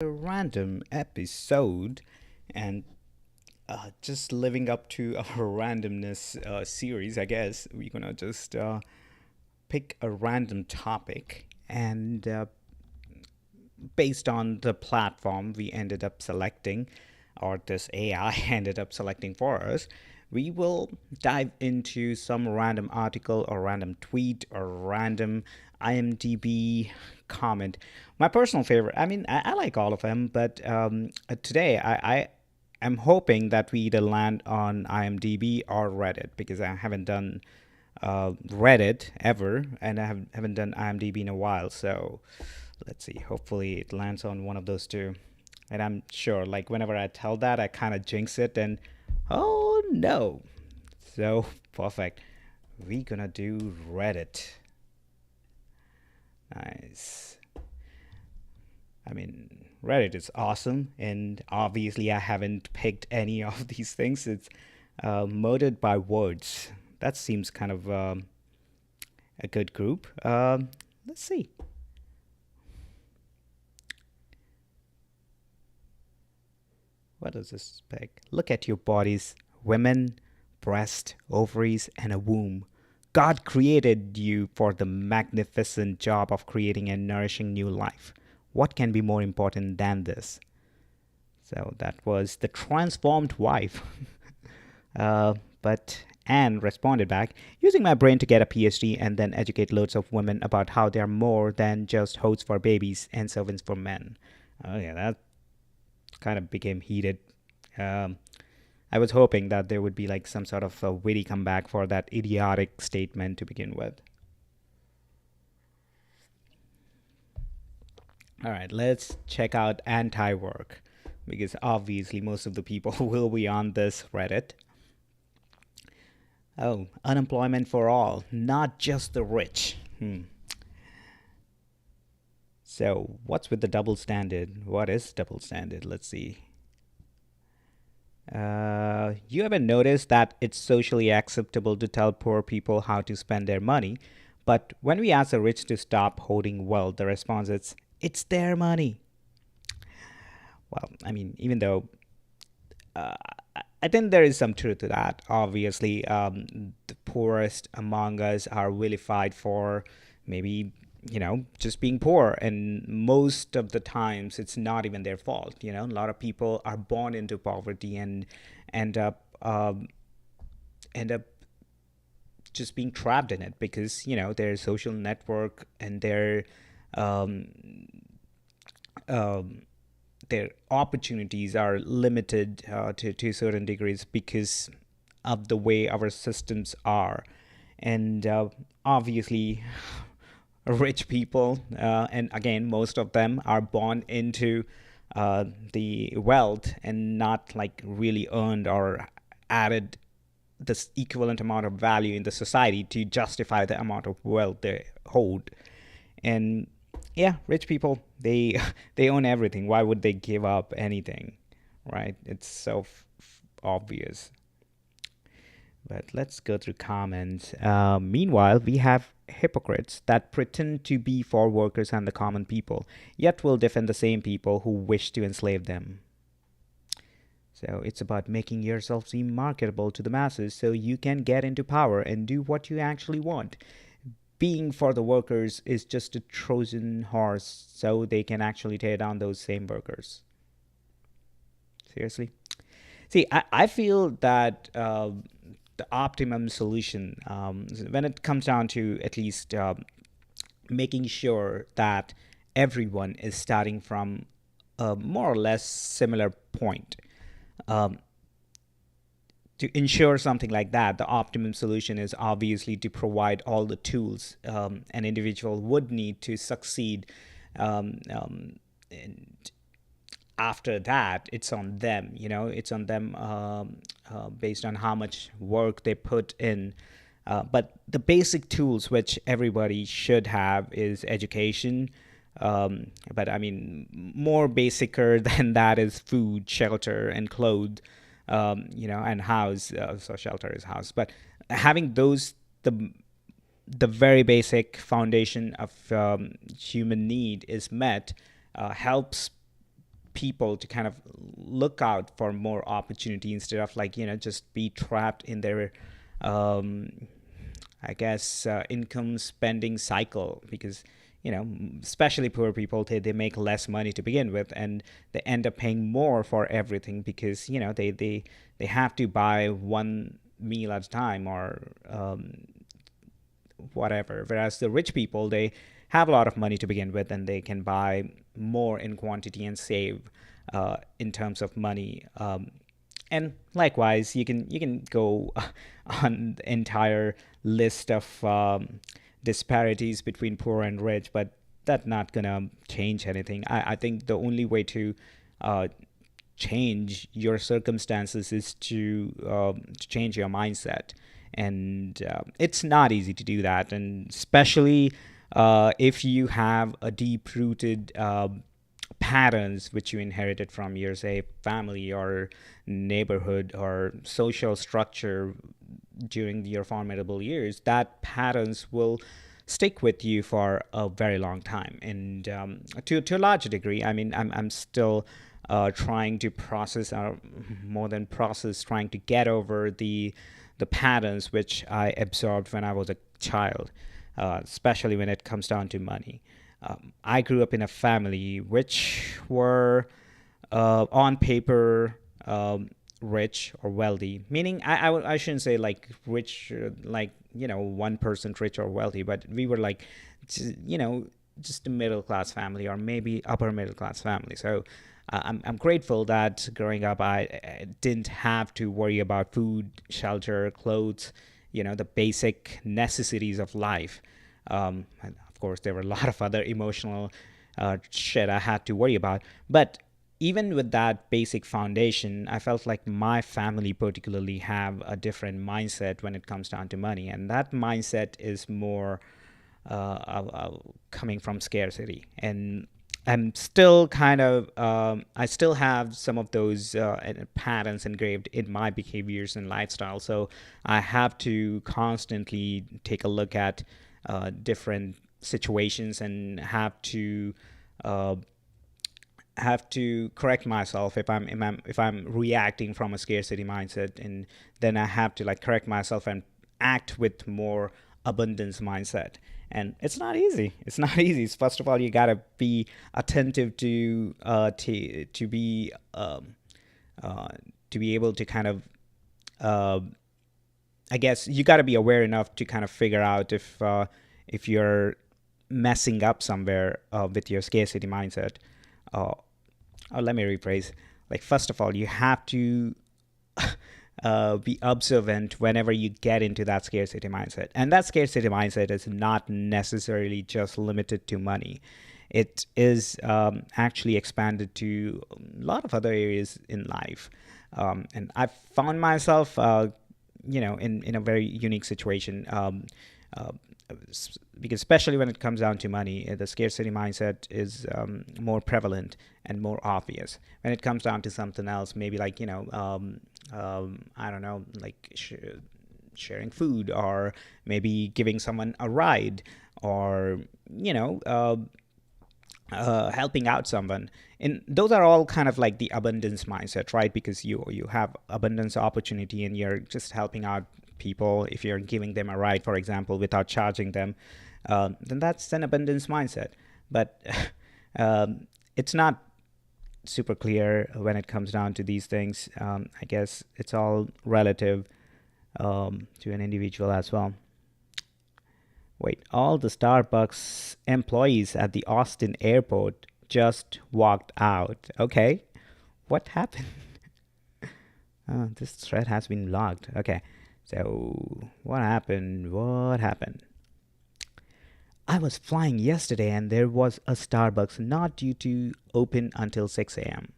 a random episode and just living up to our randomness series, I guess. We're gonna just pick a random topic and based on the platform we ended up selecting, or this AI ended up selecting for us, we will dive into some random article or random tweet or random IMDb comment. My personal favorite, I like all of them, but today I am hoping that we either land on IMDb or Reddit because I haven't done Reddit ever, and haven't done IMDb in a while. So let's see. Hopefully, it lands on one of those two. And I'm sure, like, whenever I tell that, I kind of jinx it, and oh no. So perfect. We're gonna do Reddit. Nice. Reddit is awesome, and obviously, I haven't picked any of these things. It's murdered by words. That seems kind of a good group. Let's see. What does this pick? Look at your bodies, women, breast, ovaries, and a womb. God created you for the magnificent job of creating and nourishing new life. What can be more important than this? So that was the transformed wife. But Anne responded back, using my brain to get a PhD and then educate loads of women about how they are more than just hosts for babies and servants for men. Oh, yeah, that kind of became heated. Um, I was hoping that there would be like some sort of a witty comeback for that idiotic statement to begin with. All right, let's check out anti work because obviously most of the people will be on this Reddit. Oh, unemployment for all, not just the rich. So, what's with the double standard? What is double standard? Let's see. You ever noticed that it's socially acceptable to tell poor people how to spend their money, but when we ask the rich to stop hoarding wealth, the response is, it's their money. Well, even though uh, I think there is some truth to that. Obviously, the poorest among us are vilified for maybe just being poor, and most of the times it's not even their fault. A lot of people are born into poverty and end up end up just being trapped in it because their social network and um, um, their opportunities are limited to certain degrees because of the way our systems are. And obviously, rich people, and again, most of them are born into the wealth and not like really earned or added this equivalent amount of value in the society to justify the amount of wealth they hold. And yeah, rich people, they they own everything. Why would they give up anything, right? It's so obvious. But let's go through comments. Meanwhile, we have hypocrites that pretend to be for workers and the common people, yet will defend the same people who wish to enslave them. So it's about making yourself seem marketable to the masses so you can get into power and do what you actually want. Being for the workers is just a Trojan horse so they can actually tear down those same workers. Seriously? See, I feel that the optimum solution, when it comes down to at least making sure that everyone is starting from a more or less similar point. Um, to ensure something like that, the optimum solution is obviously to provide all the tools an individual would need to succeed. And after that, it's on them. It's on them based on how much work they put in. But the basic tools which everybody should have is education. But more basicer than that is food, shelter, and clothes. And house. So shelter is house. But having those, the very basic foundation of human need is met, helps people to kind of look out for more opportunity instead of like just be trapped in their um, I guess income spending cycle, because especially poor people, they make less money to begin with, and they end up paying more for everything because they have to buy one meal at a time, or whatever. Whereas the rich people, they have a lot of money to begin with, and they can buy more in quantity and save in terms of money. And likewise, you can go on the entire list of disparities between poor and rich, but that's not gonna change anything. I think the only way to change your circumstances is to change your mindset, and it's not easy to do that, and especially if you have a deep-rooted patterns which you inherited from your, say, family or neighborhood or social structure during your formidable years. That patterns will stick with you for a very long time, and to a large degree, I mean, I'm still trying to process, more than process, trying to get over the patterns which I absorbed when I was a child, especially when it comes down to money. I grew up in a family which were on paper rich or wealthy, meaning I shouldn't say like rich, like 1% rich or wealthy, but we were like, just a middle class family, or maybe upper middle class family. So I'm grateful that growing up I didn't have to worry about food, shelter, clothes, the basic necessities of life. And of course, there were a lot of other emotional shit I had to worry about. But even with that basic foundation, I felt like my family particularly have a different mindset when it comes down to money. And that mindset is more coming from scarcity. And I'm still kind of, I still have some of those patterns engraved in my behaviors and lifestyle. So I have to constantly take a look at different situations, and uh, have to correct myself if I'm reacting from a scarcity mindset, and then I have to like correct myself and act with more abundance mindset. And it's not easy. It's not easy. First of all, you gotta be attentive uh, to be able to kind of uh, I guess you got to be aware enough to kind of figure out if you're messing up somewhere with your scarcity mindset. Uh, or let me rephrase. Like, first of all, you have to be observant whenever you get into that scarcity mindset. And that scarcity mindset is not necessarily just limited to money. It is actually expanded to a lot of other areas in life. And I've found myself, in a very unique situation. Uh, because especially when it comes down to money, the scarcity mindset is more prevalent and more obvious. When it comes down to something else, maybe like I don't know, like sharing food, or maybe giving someone a ride, or helping out someone, and those are all kind of like the abundance mindset, right? Because you have abundance opportunity, and you're just helping out people. If you're giving them a ride, for example, without charging them, then that's an abundance mindset. But it's not super clear when it comes down to these things. I guess it's all relative to an individual as well. Wait, all the Starbucks employees at the Austin airport just walked out. Okay, what happened? This thread has been logged. Okay, so what happened? What happened? I was flying yesterday and there was a Starbucks not due to open until 6 a.m.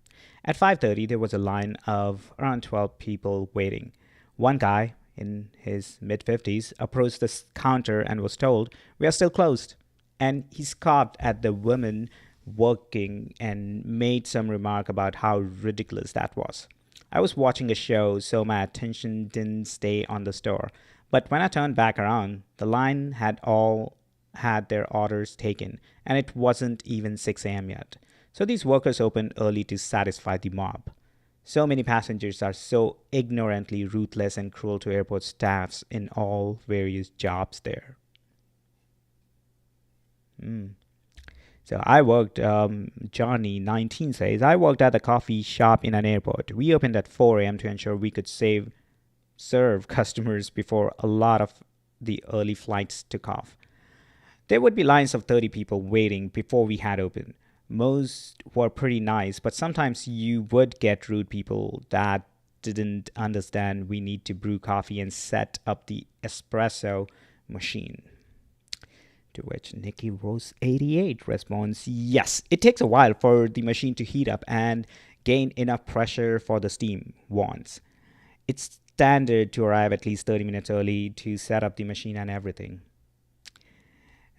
At 5:30 there was a line of around 12 people waiting. One guy in his mid 50s approached the counter and was told, "We are still closed." And he scoffed at the woman working and made some remark about how ridiculous that was. I was watching a show, so my attention didn't stay on the store. But when I turned back around, the line had all had their orders taken, and it wasn't even 6 a.m. yet. So these workers opened early to satisfy the mob. So many passengers are so ignorantly ruthless and cruel to airport staffs in all various jobs there. Mm. So I worked, Johnny 19 says, I worked at a coffee shop in an airport. We opened at 4 a.m. to ensure we could serve customers before a lot of the early flights took off. There would be lines of 30 people waiting before we had opened. Most were pretty nice, but sometimes you would get rude people that didn't understand we need to brew coffee and set up the espresso machine. To which Nikki Rose 88 responds, yes, it takes a while for the machine to heat up and gain enough pressure for the steam wants. It's standard to arrive at least 30 minutes early to set up the machine and everything.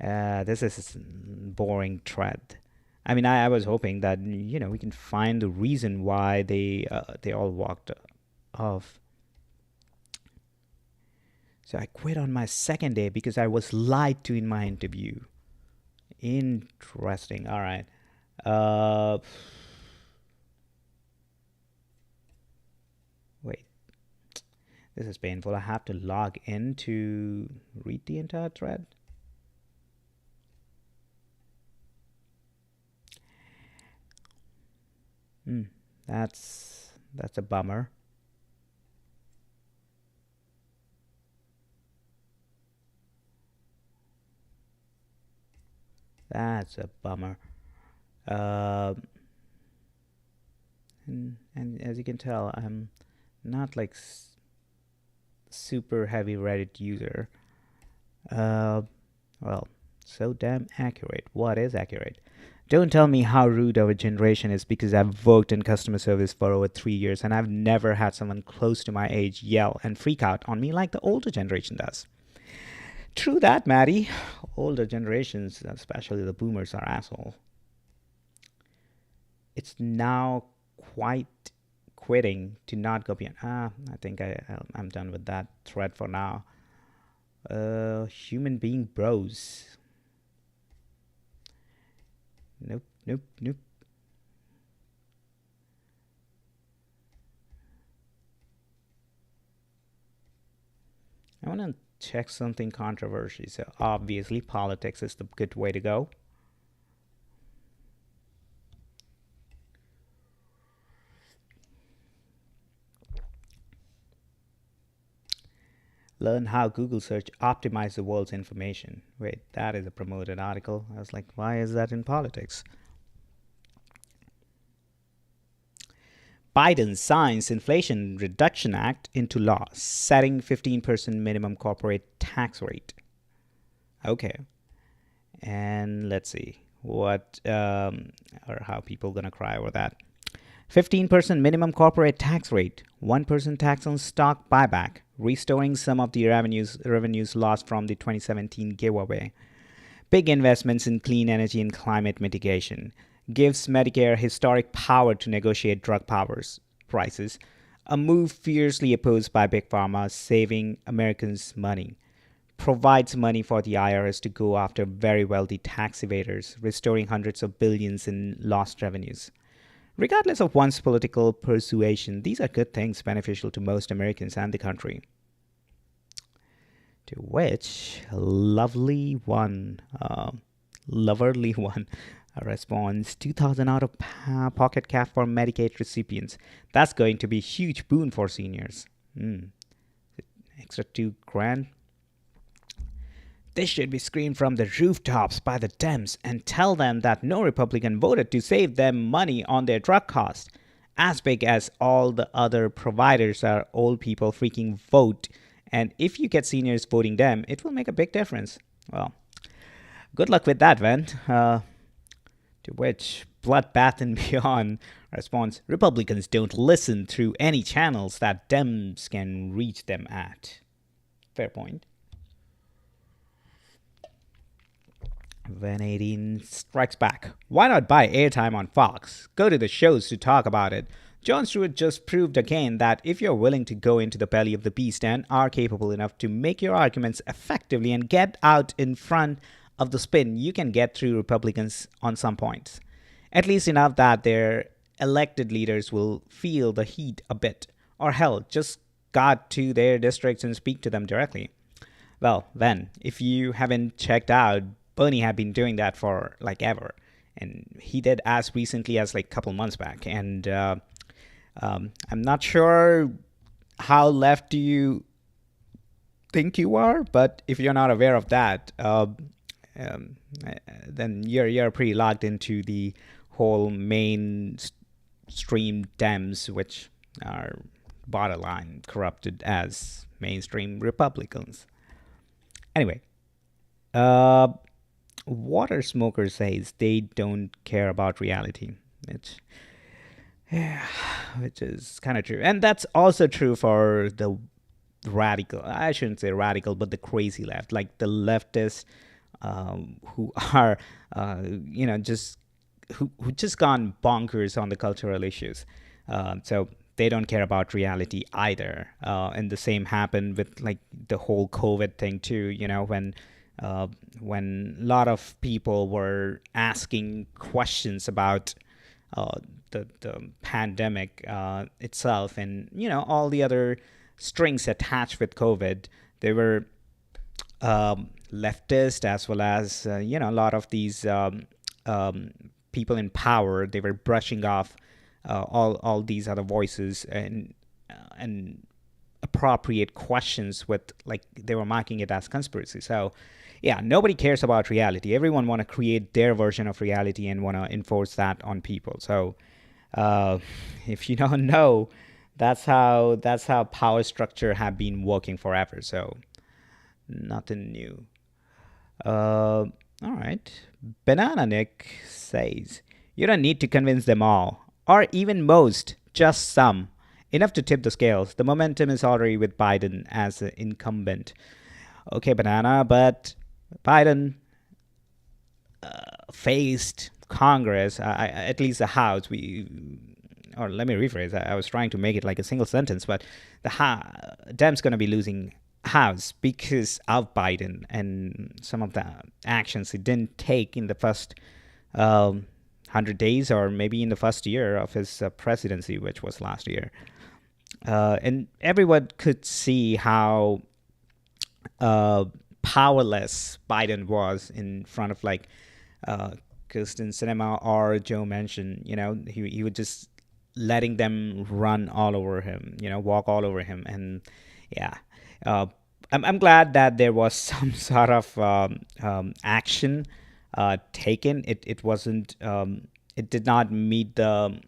This is a boring thread. I mean, I was hoping that we can find the reason why they all walked off. So I quit on my second day because I was lied to in my interview. Interesting. All right. Wait. This is painful. I have to log in to read the entire thread. That's a bummer. That's a bummer. And as you can tell, I'm not like super heavy Reddit user. Well, so damn accurate. What is accurate? Don't tell me how rude our generation is because I've worked in customer service for over 3 years and I've never had someone close to my age yell and freak out on me like the older generation does. True that, Maddie. Older generations, especially the boomers, are assholes. It's now quite quitting to not go beyond. I think I'm done with that thread for now. Human being bros. Nope, nope, nope. I want to check something controversial. So obviously, politics is the good way to go. Learn how Google search optimizes the world's information. Wait, that is a promoted article. I was like, why is that in politics? Biden signs Inflation Reduction Act into law, setting 15% minimum corporate tax rate. Okay. And let's see what or how people gonna cry over that. 15% minimum corporate tax rate, 1% tax on stock buyback, restoring some of the revenues lost from the 2017 giveaway. Big investments in clean energy and climate mitigation. Gives Medicare historic power to negotiate drug prices, a move fiercely opposed by Big Pharma, saving Americans money. Provides money for the IRS to go after very wealthy tax evaders, restoring hundreds of billions in lost revenues. Regardless of one's political persuasion, these are good things beneficial to most Americans and the country. To which loverly one responds 2,000 out of pocket cap for Medicaid recipients. That's going to be a huge boon for seniors. Extra $2,000. This should be screamed from the rooftops by the Dems and tell them that no Republican voted to save them money on their drug costs. As big as all the other providers are old people freaking vote. And if you get seniors voting them, it will make a big difference. Well, good luck with that, Van. To which Bloodbath and Beyond responds, Republicans don't listen through any channels that Dems can reach them at. Fair point. Van 18 strikes back. Why not buy airtime on Fox? Go to the shows to talk about it. Jon Stewart just proved again that if you're willing to go into the belly of the beast and are capable enough to make your arguments effectively and get out in front of the spin, you can get through Republicans on some points. At least enough that their elected leaders will feel the heat a bit. Or hell, just got to their districts and speak to them directly. Well, then, if you haven't checked out, Bernie had been doing that for like ever. And he did as recently as like a couple months back. And I'm not sure how left do you think you are, but if you're not aware of that, um, then you're pretty locked into the whole mainstream Dems, which are borderline corrupted as mainstream Republicans. Anyway, uh, water smoker says they don't care about reality. It's yeah, which is kind of true, and that's also true for the radical. I shouldn't say radical, but the crazy left, like the leftists who are, just who just gone bonkers on the cultural issues. So they don't care about reality either. And the same happened with like the whole COVID thing too. When a lot of people were asking questions about uh, the pandemic itself, and all the other strings attached with COVID, they were leftist as well as a lot of these um, people in power. They were brushing off all these other voices and appropriate questions with, like, they were marking it as conspiracy. So yeah, nobody cares about reality. Everyone want to create their version of reality and want to enforce that on people. So uh, if you don't know, that's how power structure have been working forever. So nothing new. All right. Banana Nick says, you don't need to convince them all, or even most, just some. Enough to tip the scales. The momentum is already with Biden as an incumbent. Okay, Banana, but Biden faced Congress, at least the House. Or let me rephrase. I was trying to make it like a single sentence, but Dems going to be losing House because of Biden and some of the actions he didn't take in the first 100 days, or maybe in the first year of his presidency, which was last year. And everyone could see how uh, powerless Biden was in front of like Kirsten Sinema or Joe Manchin. He would just letting them run all over him, walk all over him. And yeah, uh, I'm glad that there was some sort of action taken. It wasn't, it did not meet the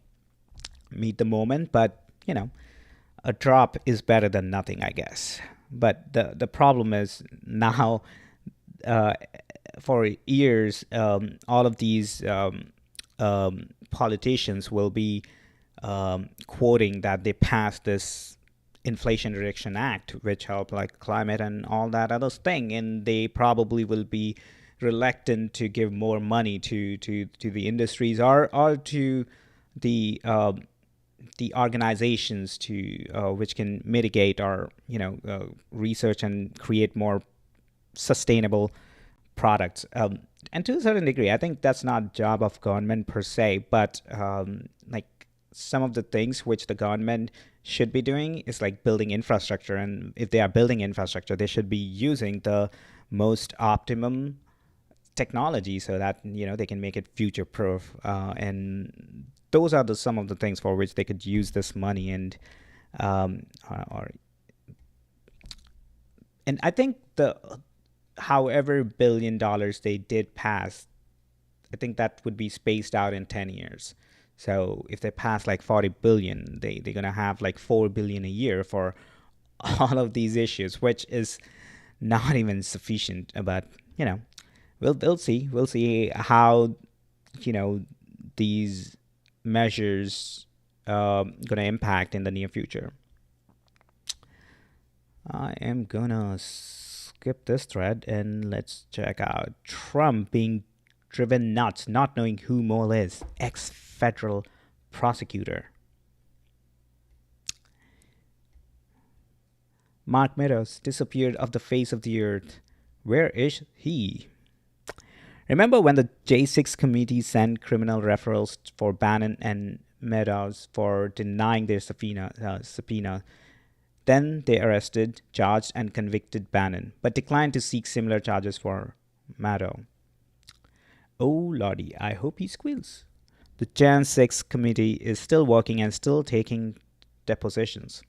moment, but a drop is better than nothing, I guess. But the problem is now, uh, for years, all of these politicians will be quoting that they passed this Inflation Reduction Act, which helped like climate and all that other thing, and they probably will be reluctant to give more money to the industries, or to the the organizations to which can mitigate, or research and create more sustainable products. And to a certain degree, I think that's not job of government per se, but like some of the things which the government should be doing is like building infrastructure. And if they are building infrastructure, they should be using the most optimum technology so that they can make it future proof. And those are some of the things for which they could use this money. And I think the however $1 billion they did pass, I think that would be spaced out in 10 years. So if they pass like 40 billion, they're going to have like 4 billion a year for all of these issues, which is not even sufficient. But, we'll see. We'll see how, these measures going to impact in the near future. I am going to skip this thread and let's check out Trump being driven nuts, not knowing who Mole is, ex federal prosecutor. Mark Meadows disappeared off the face of the earth. Where is he? Remember when the J6 committee sent criminal referrals for Bannon and Meadows for denying their subpoena? Then they arrested, charged, and convicted Bannon, but declined to seek similar charges for Maddow. Oh lordy, I hope he squeals. The Jan 6 committee is still working and still taking depositions.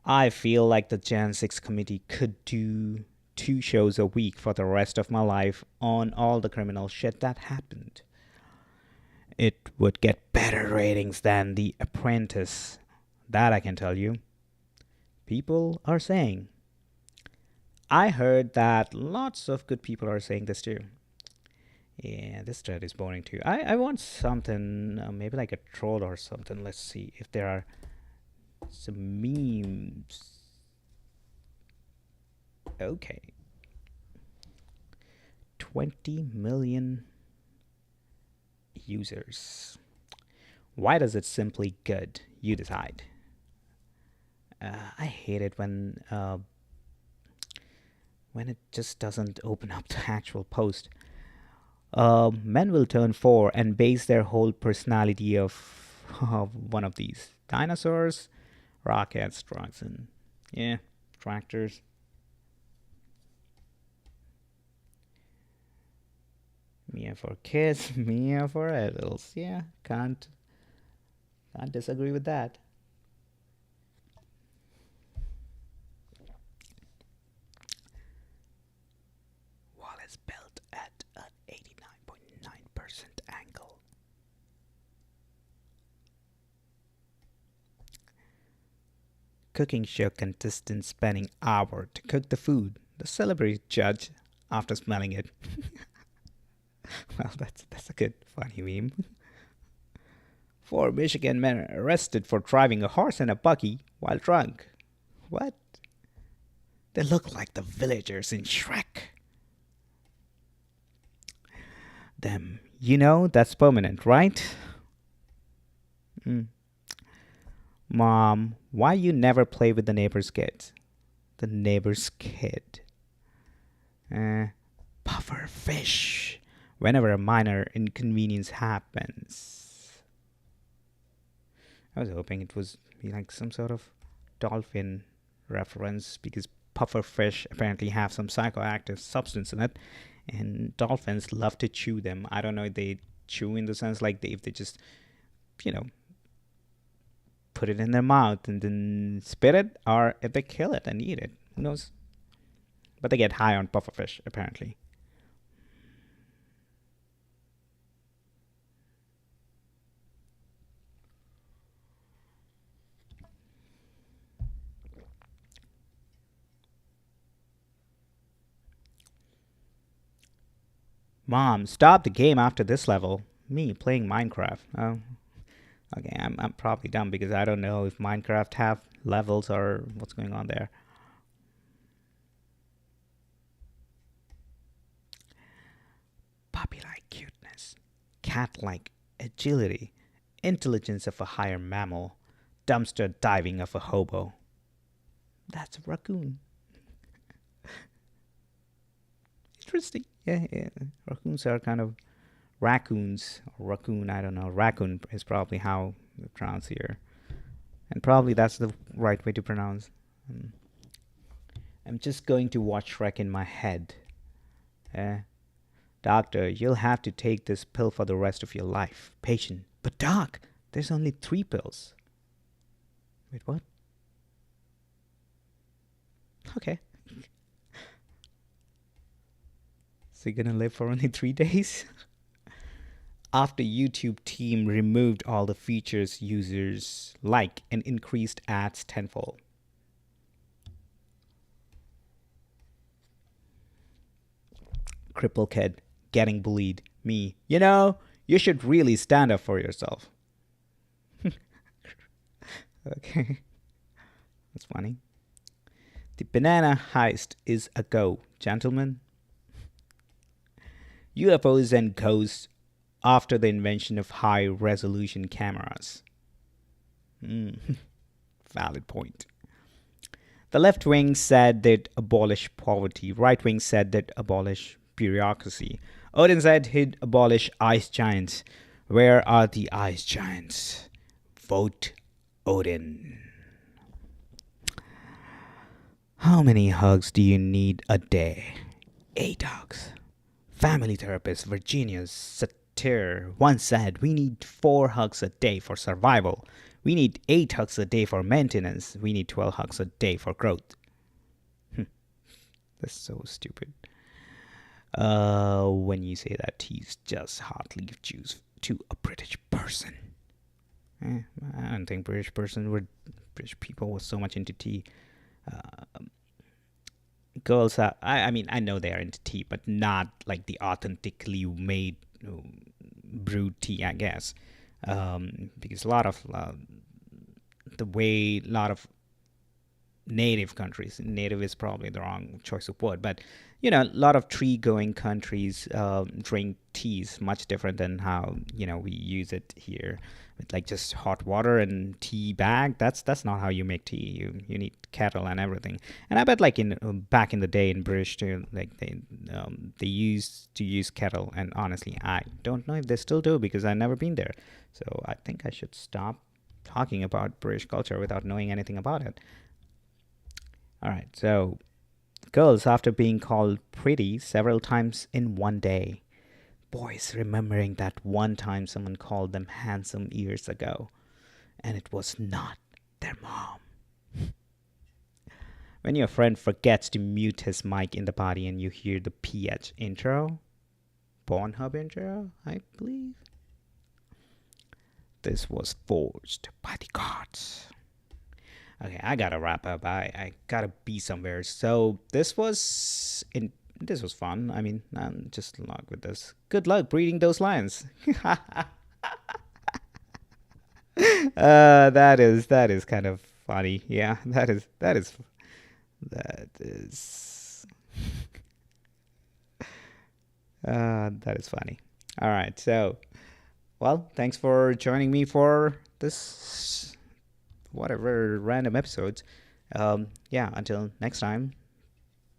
I feel like the Jan 6 committee could do 2 shows a week for the rest of my life on all the criminal shit that happened. It would get better ratings than The Apprentice. That I can tell you. People are saying. I heard that lots of good people are saying this too. Yeah, this thread is boring too. I want something, maybe like a troll or something. Let's see if there are some memes. Okay. 20 million users. Why does it simply good? You decide. I hate it when it just doesn't open up the actual post. Men will turn 4 and base their whole personality of one of these dinosaurs, rockets, trucks, and yeah, tractors. Mia for kids, Mia for adults. Yeah, can't disagree with that. Wall is built at an 89.9% angle. Cooking show contestants spending hour to cook the food. The celebrity judge after smelling it. Well, that's a good funny meme. 4 Michigan men arrested for driving a horse and a buggy while drunk. What? They look like the villagers in Shrek. Them, that's permanent, right? Mm. Mom, why you never play with the neighbor's kids? The neighbor's kid. Puffer fish. Whenever a minor inconvenience happens. I was hoping it was like some sort of dolphin reference because puffer fish apparently have some psychoactive substance in it, and dolphins love to chew them. I don't know if they chew in the sense like if they just, you know, put it in their mouth and then spit it, or if they kill it and eat it. Who knows? But they get high on puffer fish apparently. Mom, stop the game after this level. Me playing Minecraft. Oh, okay. I'm probably dumb because I don't know if Minecraft have levels or what's going on there. Puppy-like cuteness, cat-like agility, intelligence of a higher mammal, dumpster diving of a hobo. That's a raccoon. Interesting. Yeah. Raccoons are kind of raccoons or raccoon. I don't know. Raccoon is probably how we pronounce here, and probably that's the right way to pronounce. Um, I'm just going to watch Shrek in my head. Eh? Doctor, you'll have to take this pill for the rest of your life. Patient, but doc, there's only 3 pills. Wait, what? Okay. So you're gonna live for only 3 days? After YouTube team removed all the features users like and increased ads tenfold. Cripple kid getting bullied. Me. You should really stand up for yourself. Okay. That's funny. The banana heist is a go, gentlemen. UFOs and ghosts after the invention of high resolution cameras. Valid point. The left wing said they'd abolish poverty. Right wing said they'd abolish bureaucracy. Odin said he'd abolish ice giants. Where are the ice giants? Vote Odin. How many hugs do you need a day? 8 hugs. Family therapist Virginia Satir once said we need 4 hugs a day for survival. We need 8 hugs a day for maintenance. We need 12 hugs a day for growth. That's so stupid. When you say that he's just hot leaf juice to a British person. I don't think British people were so much into tea. Girls are, I mean, I know they are into tea, but not like the authentically made brewed tea, I guess. Because a lot of the way a lot of native countries, native is probably the wrong choice of word, but a lot of tree going countries drink teas much different than how we use it here with like just hot water and tea bag. That's not how you make tea. You need kettle and everything. And I bet like in back in the day in British too, like they used to use kettle, and honestly I don't know if they still do because I've never been there. So I think I should stop talking about British culture without knowing anything about it. All right, so girls after being called pretty several times in one day. Boys remembering that one time someone called them handsome years ago, and it was not their mom. When your friend forgets to mute his mic in the party and you hear the PH intro, Pornhub intro, I believe. This was forged by the gods. Okay, I gotta wrap up. I gotta be somewhere. So this was fun. I mean, just luck with this. Good luck breeding those lions. That is kind of funny. Yeah, that is that is funny. All right, so well, thanks for joining me for this whatever random episodes. Yeah, until next time,